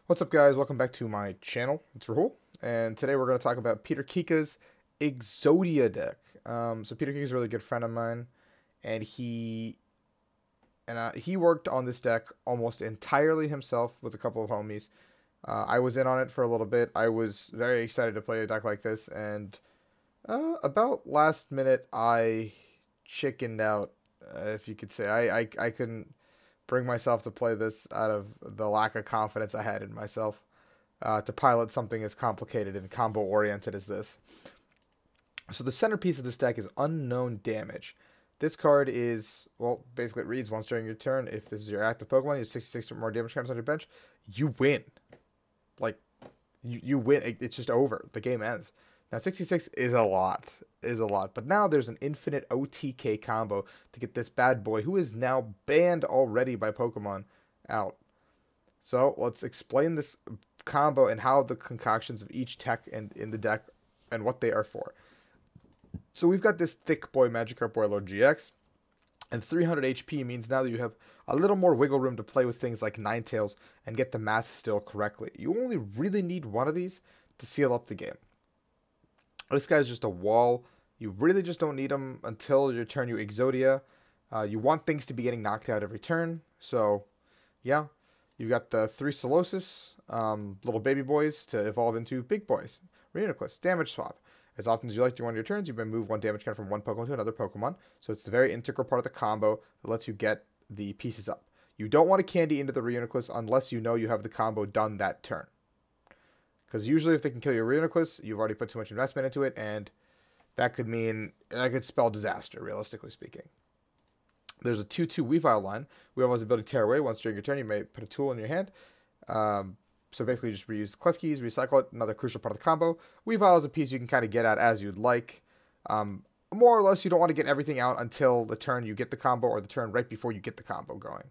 What's up, guys? Welcome back to my channel. It's Rahul, and today we're going to talk about Peter Kica's Exodia Deck. So Peter Kica is a really good friend of mine, and he worked on this deck almost entirely himself with a couple of homies. I was in on it for a little bit. I was very excited to play a deck like this, and about last minute I chickened out, if you could say. I couldn't bring myself to play this out of the lack of confidence I had in myself to pilot something as complicated and combo oriented as this. So the centerpiece of this deck is Unknown Damage. This card is, well, basically it reads once during your turn, if this is your active Pokemon, you have 66 or more damage counters on your bench, you win. Like, you win. It's just over. The game ends. Now, 66 is a lot. But now there's an infinite OTK combo to get this bad boy, who is now banned already by Pokemon, out. So let's explain this combo and how the concoctions of each tech and in the deck and what they are for. So we've got this thick boy Magikarp Warlord GX, and 300 HP means now that you have a little more wiggle room to play with things like Ninetales and get the math still correctly. You only really need one of these to seal up the game. This guy's just a wall. You really just don't need him until your turn you Exodia. You want things to be getting knocked out every turn. So, yeah. You've got the 3 Solosis, little baby boys to evolve into big boys. Reuniclus, damage swap. As often as you like to one of your turns, you may move one damage counter from one Pokemon to another Pokemon. So it's the very integral part of the combo that lets you get the pieces up. You don't want to candy into the Reuniclus unless you know you have the combo done that turn. Because usually if they can kill your Reuniclus, you've already put too much investment into it, and that could spell disaster, realistically speaking. There's a 2/2 Weavile line. Weavile has the ability to tear away. Once during your turn, you may put a tool in your hand. So basically just reuse the Clef Keys, recycle it, another crucial part of the combo. Weavile is a piece you can kind of get at as you'd like. More or less, you don't want to get everything out until the turn you get the combo or the turn right before you get the combo going.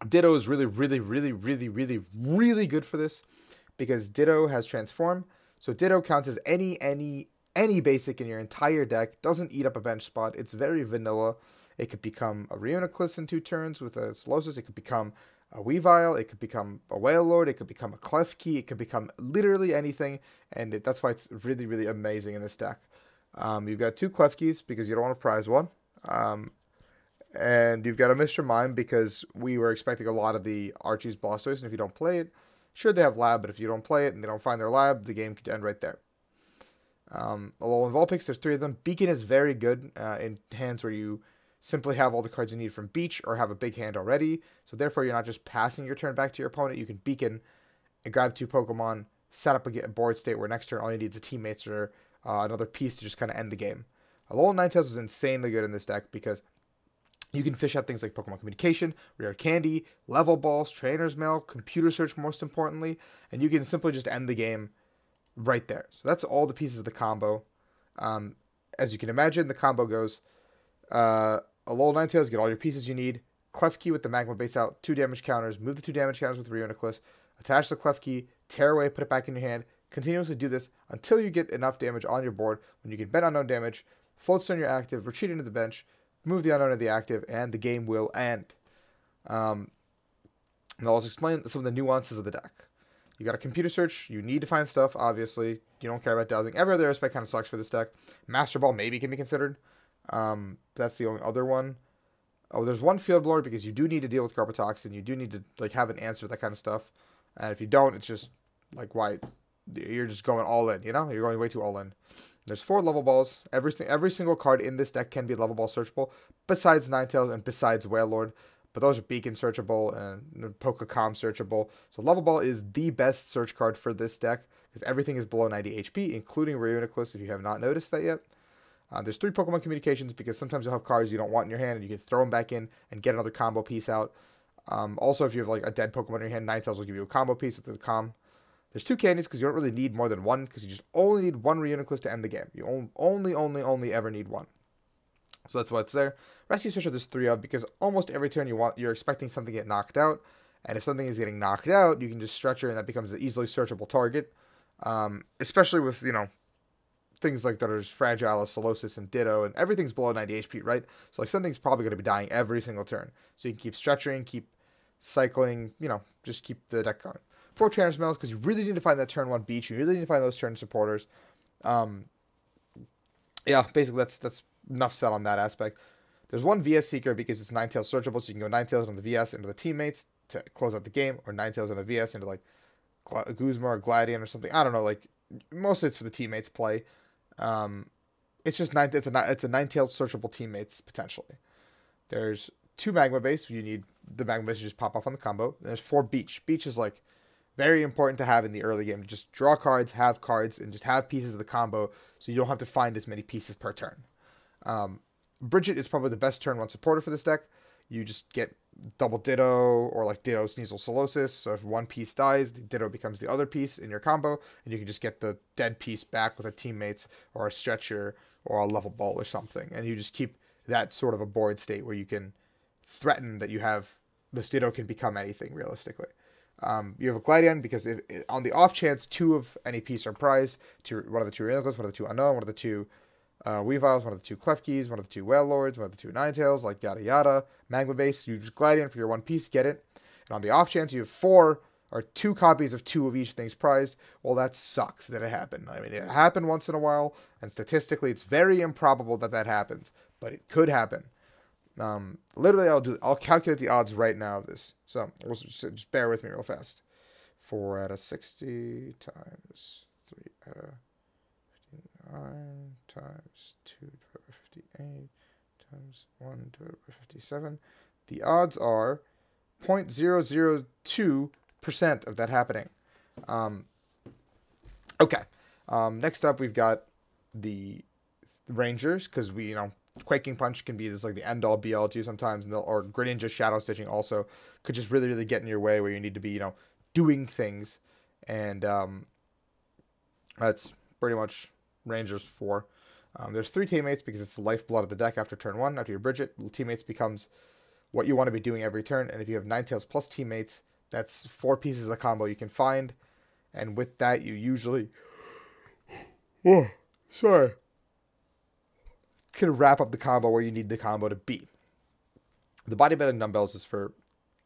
Ditto is really good for this because Ditto has Transform. So Ditto counts as any basic in your entire deck. Doesn't eat up a bench spot. It's very vanilla. It could become a Reuniclus in 2 turns with a Solosis. It could become a Weavile. It could become a Wailord. It could become a Clef Key. It could become literally anything, and that's why it's really amazing in this deck. You've got 2 Clef Keys because you don't want to prize one. And you've got to miss your mind because we were expecting a lot of the Archie's Blastoise, and if you don't play it, sure they have lab, but if you don't play it and they don't find their lab, the game could end right there. Alolan Vulpix, there's 3 of them. Beacon is very good in hands where you simply have all the cards you need from Beach or have a big hand already, so therefore you're not just passing your turn back to your opponent. You can Beacon and grab 2 Pokemon, set up a board state where next turn all you need is a teammates or another piece to just kind of end the game. Alolan Ninetales is insanely good in this deck because you can fish out things like Pokemon Communication, Rare Candy, Level Balls, Trainer's Mail, Computer Search most importantly, and you can simply just end the game right there. So that's all the pieces of the combo. As you can imagine, the combo goes Alolan Ninetales, get all your pieces you need, Clef Key with the Magma Base out, 2 damage counters, move the 2 damage counters with Reuniclus, attach the Clef Key, tear away, put it back in your hand, continuously do this until you get enough damage on your board when you can bet Unknown Damage, float stone your active, retreat into the bench, move the Unknown to the active, and the game will end. And I'll explain some of the nuances of the deck. You got a Computer Search. You need to find stuff, obviously. You don't care about dowsing. Every other aspect kind of sucks for this deck. Master Ball maybe can be considered. That's the only other one. Oh, there's one Field Blower because you do need to deal with Garbotoxin. You do need to have an answer to that kind of stuff. And if you don't, it's just like, why? You're just going all in, You're going way too all in. There's 4 level balls. Every single card in this deck can be level ball searchable, besides Ninetales and besides Wailord. But those are Beacon searchable and Pokecom searchable. So level ball is the best search card for this deck because everything is below 90 HP, including Reuniclus if you have not noticed that yet. There's 3 Pokemon Communications because sometimes you'll have cards you don't want in your hand and you can throw them back in and get another combo piece out. Also, if you have like a dead Pokemon in your hand, Ninetales will give you a combo piece with the com. There's 2 candies because you don't really need more than 1 because you just only need 1 Reuniclus to end the game. You only ever need 1. So that's why it's there. Rescue Searcher there's 3 of because almost every turn you're expecting something to get knocked out. And if something is getting knocked out, you can just stretch her and that becomes an easily searchable target. Especially with, things like that are as fragile as Solosis and Ditto, and everything's below 90 HP, right? So like something's probably going to be dying every single turn. So you can keep stretching, keep cycling, just keep the deck going. 4 Trainer Smells, because you really need to find that turn 1 beach. You really need to find those turn supporters. Yeah, basically that's enough said on that aspect. There's 1 VS Seeker because it's 9 tails searchable, so you can go 9 tails on the VS into the teammates to close out the game, or 9 tails on the VS into like Guzma or Gladian or something. I don't know. Like mostly it's for the teammates play. It's just 9. It's a 9 tails searchable teammates potentially. There's 2 Magma Base. You need the Magma Base to just pop off on the combo. And there's 4 Beach. Beach is like very important to have in the early game. Just draw cards, have cards, and just have pieces of the combo so you don't have to find as many pieces per turn. Bridget is probably the best turn 1 supporter for this deck. You just get double Ditto or like Ditto Sneasel Solosis. So if 1 piece dies, the Ditto becomes the other piece in your combo, and you can just get the dead piece back with a teammates or a stretcher or a level ball or something. And you just keep that sort of a board state where you can threaten that you have this Ditto can become anything realistically. You have a Gladian because on the off chance 2 of any piece are prized, one of the 2 Relicas, one of the 2 Unown, one of the 2 Weaviles, one of the 2 Clefkeys, one of the 2 Whale Lords, one of the 2 Ninetales, like yada yada. Magma Base, you just Gladian for your 1 piece, get it. And on the off chance you have 4 or 2 copies of 2 of each thing's prized, well, that sucks that it happened. I mean, it happened once in a while, and statistically it's very improbable that happens, but it could happen. Literally, I'll calculate the odds right now of this. So just bear with me real fast. 4 out of 60 times 3 out of 59 times 2 divided by 58 times 1 divided by 57. The odds are 0.002% of that happening. Okay. Next up, we've got the Rangers, because Quaking Punch can be this like the end-all be-all to you sometimes, or Greninja Shadow Stitching also could just really, really get in your way where you need to be, doing things. And that's pretty much Rangers 4. There's 3 teammates because it's the lifeblood of the deck after turn 1. After your Bridget, teammates becomes what you want to be doing every turn. And if you have 9 tails plus teammates, that's 4 pieces of the combo you can find. And with that, you usually... Oh, sorry. Can wrap up the combo where you need the combo to be. The bodybuilding dumbbells is for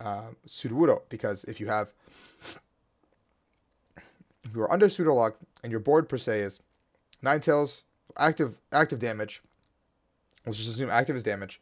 Sudowoodo, because if you are under pseudo lock and your board per se is 9 tails active damage, let's just assume active is damage.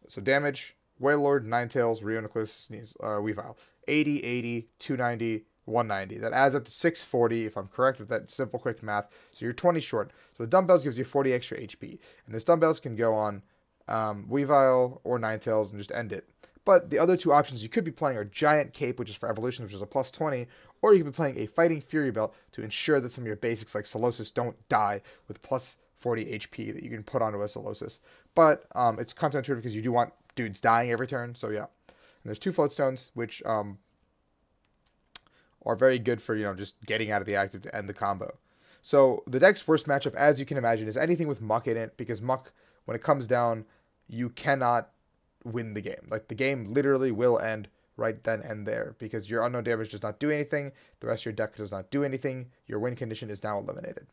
So damage, Whale Lord, 9 tails, Reuniclus, Sneeze, Weavile, 80, 80, 290, 190. That adds up to 640 if I'm correct with that simple quick math. So you're 20 short. So the dumbbells gives you 40 extra HP. And this dumbbells can go on Weavile or Ninetales and just end it. But the other 2 options you could be playing are Giant Cape, which is for evolution, which is a plus 20, or you could be playing a Fighting Fury Belt to ensure that some of your basics like Solosis don't die with plus 40 HP that you can put onto a Solosis. But it's counterintuitive because you do want dudes dying every turn. So yeah. And there's 2 Floatstones, which are very good for, just getting out of the active to end the combo. So the deck's worst matchup, as you can imagine, is anything with Muck in it, because Muck, when it comes down, you cannot win the game. Like, the game literally will end right then and there, because your unknown damage does not do anything, the rest of your deck does not do anything, your win condition is now eliminated.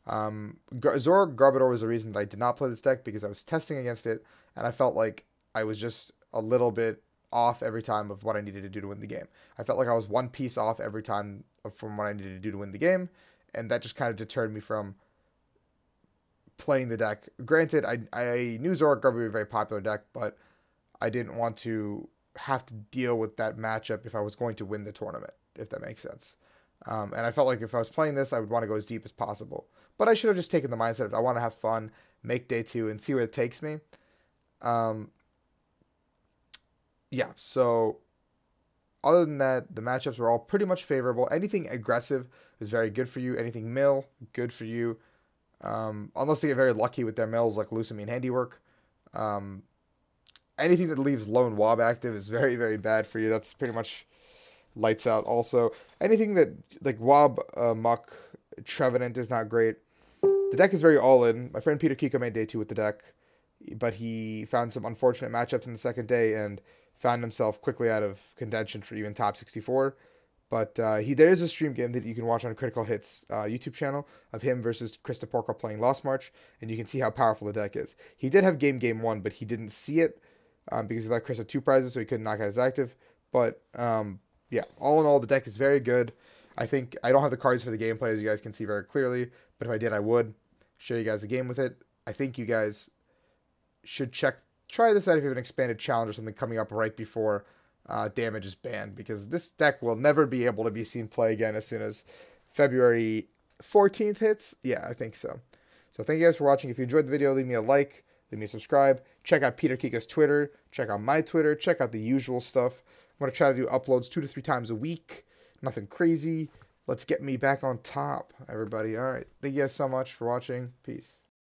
Zora Garbodor was the reason that I did not play this deck, because I was testing against it, and I felt like I was just a little bit off every time of what I needed to do to win the game. I felt like I was 1 piece off every time from what I needed to do to win the game, and that just kind of deterred me from playing the deck. Granted, I knew Zora Garbodor would be a very popular deck, but I didn't want to have to deal with that matchup if I was going to win the tournament, if that makes sense. And I felt like if I was playing this, I would want to go as deep as possible. But I should have just taken the mindset of I want to have fun, make day 2, and see where it takes me. Yeah, so other than that, the matchups were all pretty much favorable. Anything aggressive is very good for you. Anything mill, good for you. Unless they get very lucky with their mills, like Lucamine Handiwork. Anything that leaves Lone Wob active is very, very bad for you. That's pretty much lights out also. Anything that, like Wob, Muck, Trevenant is not great. The deck is very all-in. My friend Peter Kica made day 2 with the deck, but he found some unfortunate matchups in the second day and found himself quickly out of contention for even top 64. But there is a stream game that you can watch on Critical Hits YouTube channel of him versus Krista Porco playing Lost March, and you can see how powerful the deck is. He did have game 1, but he didn't see it because he let Chris have 2 prizes, so he couldn't knock out his active. But yeah, all in all, the deck is very good. I think I don't have the cards for the gameplay, as you guys can see very clearly, but if I did, I would show you guys a game with it. I think you guys should try this out if you have an expanded challenge or something coming up right before damage is banned, because this deck will never be able to be seen play again as soon as February 14th hits. Yeah, I think so. So thank you guys for watching. If you enjoyed the video, leave me a like, leave me a subscribe. Check out Peter Kica's Twitter. Check out my Twitter. Check out the usual stuff. I'm going to try to do uploads 2 to 3 times a week. Nothing crazy. Let's get me back on top, everybody. All right. Thank you guys so much for watching. Peace.